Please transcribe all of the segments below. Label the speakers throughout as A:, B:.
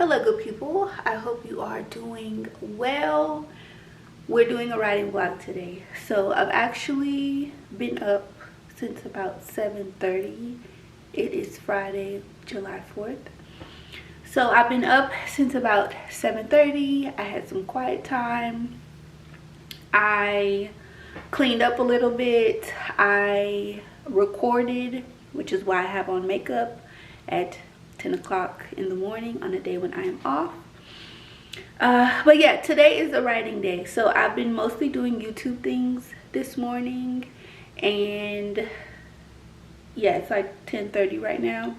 A: Hello good people, I hope you are doing well. We're doing a writing vlog today. So I've actually been up since about 7:30. It is Friday, July 4th. So I've been up since about 7:30. I had some quiet time. I cleaned up a little bit. I recorded, which is why I have on makeup at 10 o'clock in the morning on a day when I am off. But yeah, today is a writing day. So I've been mostly doing YouTube things this morning. And yeah, it's like 10:30 right now.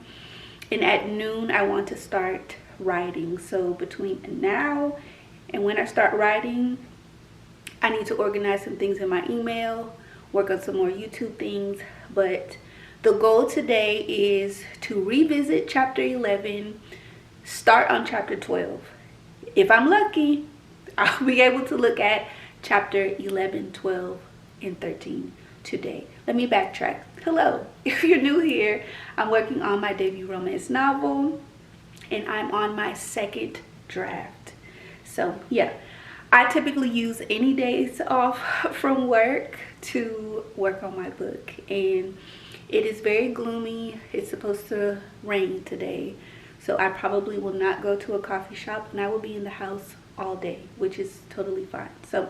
A: And at noon, I want to start writing. So between now and when I start writing, I need to organize some things in my email, work on some more YouTube things. But the goal today is to revisit chapter 11, start on chapter 12. If I'm lucky, I'll be able to look at chapter 11, 12, and 13 today. Let me backtrack. Hello, if you're new here, I'm working on my debut romance novel and I'm on my second draft. So yeah, I typically use any days off from work to work on my book, and it is very gloomy. It's supposed to rain today, so I probably will not go to a coffee shop and I will be in the house all day, which is totally fine. So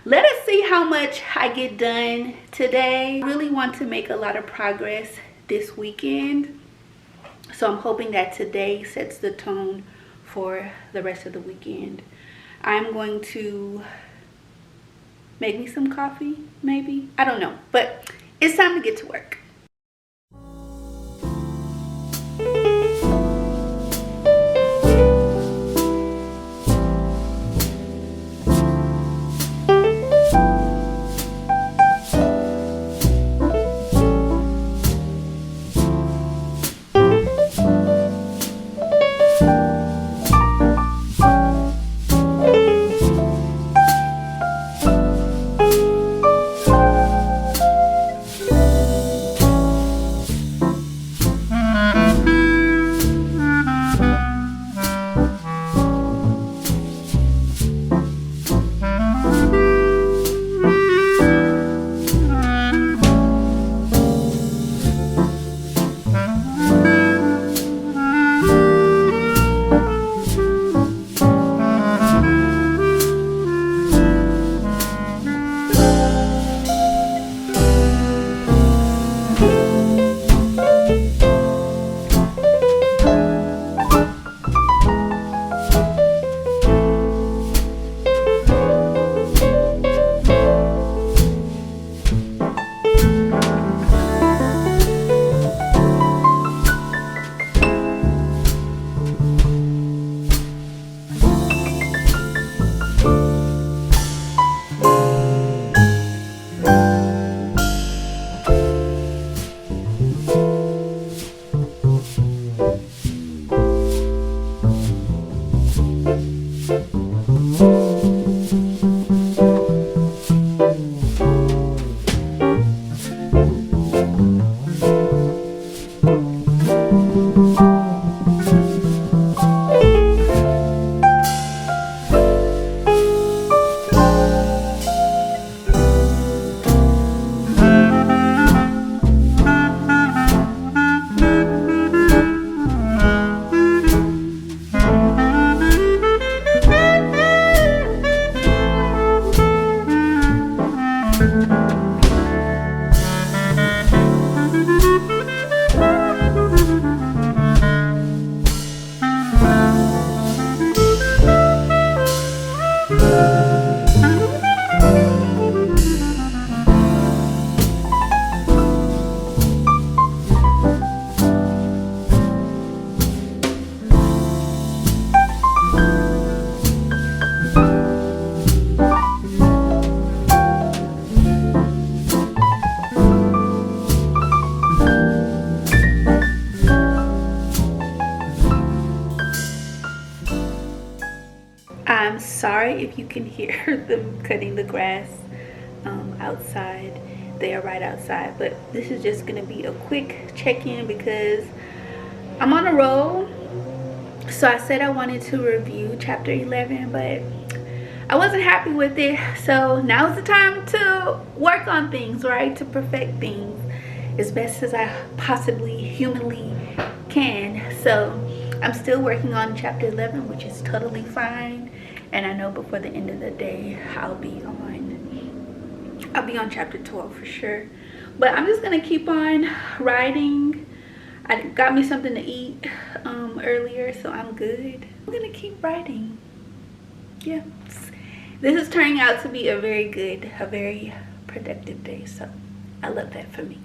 A: let us see how much I get done today. I really want to make a lot of progress this weekend, so I'm hoping that today sets the tone for the rest of the weekend. I'm going to make me some coffee, maybe. I don't know, but it's time to get to work. I'm sorry if you can hear them cutting the grass outside. They are right outside, but this is just gonna be a quick check-in because I'm on a roll. So I said I wanted to review chapter 11, but I wasn't happy with it. So now's the time to work on things, right? To perfect things as best as I possibly humanly can. So I'm still working on chapter 11, which is totally fine. And I know before the end of the day, I'll be on chapter 12 for sure. But I'm just gonna keep on writing. I got me something to eat earlier, so I'm good. I'm gonna keep writing. Yeah, this is turning out to be a very productive day, so I love that for me.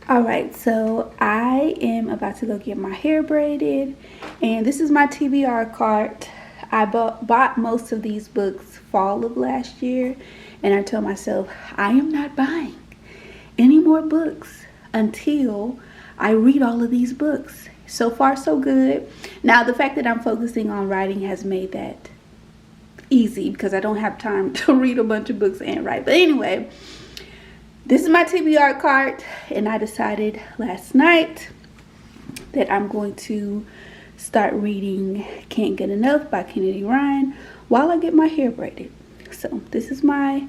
A: Alright, so I am about to go get my hair braided, and this is my TBR cart. I bought most of these books fall of last year, and I told myself I am not buying any more books until I read all of these books. So far so good. Now the fact that I'm focusing on writing has made that easy because I don't have time to read a bunch of books and write. But anyway, this is my TBR card, and I decided last night that I'm going to start reading Can't Get Enough by Kennedy Ryan while I get my hair braided. So this is my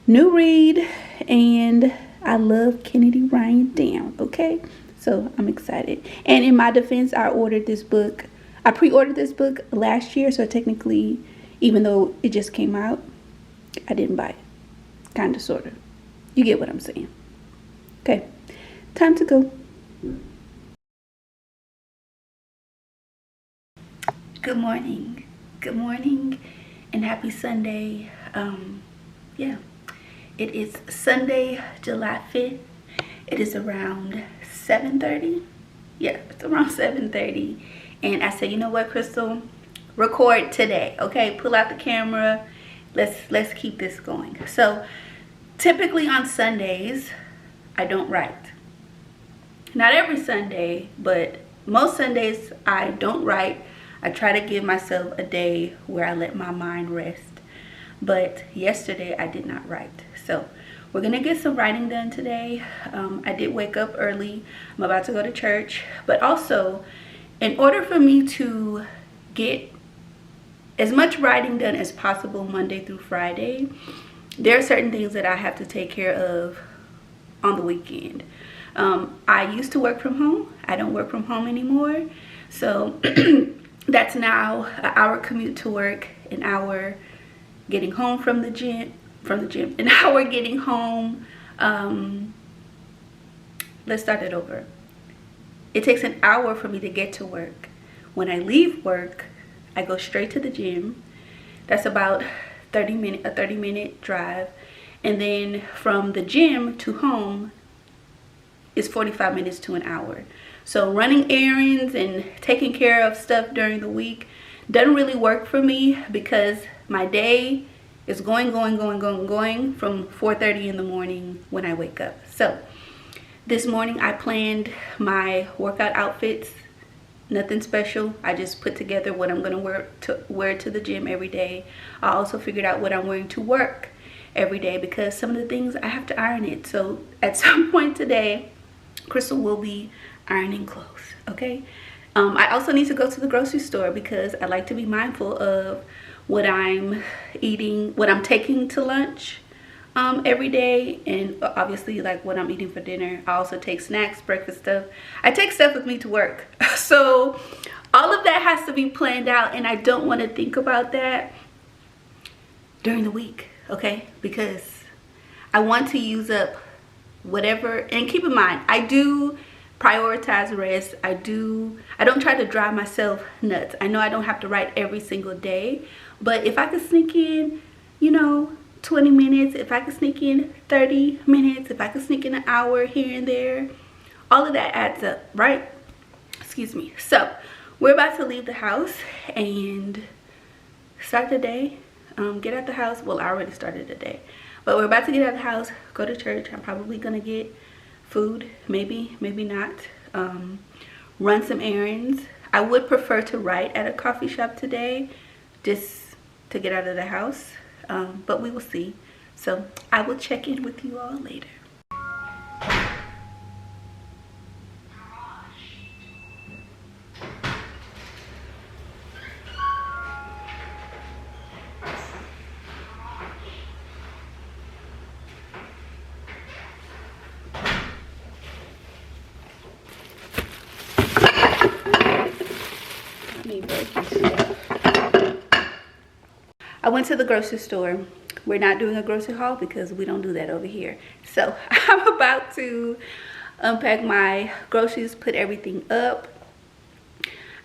A: new read, and I love Kennedy Ryan down, okay? So I'm excited. And in my defense, I pre-ordered this book last year, so technically, even though it just came out, I didn't buy it. Kinda, sorta. You get what I'm saying. Okay, time to go. Good morning, and happy Sunday. Yeah, it is Sunday, July 5th. It is around 7:30. Yeah, it's around 7:30, and I said, you know what, Krystle, record today, okay? Pull out the camera. Let's keep this going. So typically on Sundays, I don't write. Not every Sunday, but most Sundays I don't write. I try to give myself a day where I let my mind rest. But yesterday I did not write. So we're gonna get some writing done today. I did wake up early. I'm about to go to church. But also, in order for me to get as much writing done as possible Monday through Friday, there are certain things that I have to take care of on the weekend. I used to work from home. I don't work from home anymore. So that's now an hour commute to work, an hour getting home from the gym, an hour getting home. Let's start it over. It takes an hour for me to get to work. When I leave work, I go straight to the gym. That's about a 30-minute drive. And then from the gym to home is 45 minutes to an hour. So running errands and taking care of stuff during the week doesn't really work for me because my day is going from 4:30 in the morning when I wake up. So this morning I planned my workout outfits. Nothing special. I just put together what I'm gonna wear to the gym every day. I also figured out what I'm wearing to work every day because some of the things I have to iron it. So at some point today, Krystle will be ironing clothes, okay? I also need to go to the grocery store because I like to be mindful of what I'm eating, what I'm taking to lunch every day, and obviously like what I'm eating for dinner. I also take snacks, breakfast stuff. I take stuff with me to work. So all of that has to be planned out, and I don't want to think about that during the week, okay? Because I want to use up whatever, and keep in mind, I do prioritize rest. I don't try to drive myself nuts. I know I don't have to write every single day, but if I could sneak in, 20 minutes, if I could sneak in 30 minutes, if I could sneak in an hour here and there, all of that adds up, right? Excuse me. So we're about to leave the house and start the day. Get out the house. Well, I already started the day, but we're about to get out of the house, go to church. I'm probably gonna get food, maybe not. Run some errands. I would prefer to write at a coffee shop today just to get out of the house, but we will see. So I will check in with you all later. I went to the grocery store. We're not doing a grocery haul because we don't do that over here. So I'm about to unpack my groceries, put everything up.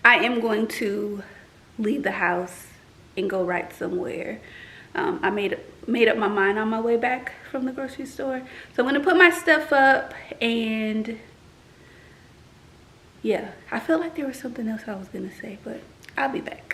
A: I am going to leave the house and go write somewhere. I made up my mind on my way back from the grocery store. So I'm gonna put my stuff up, and yeah, I feel like there was something else I was gonna say, but I'll be back.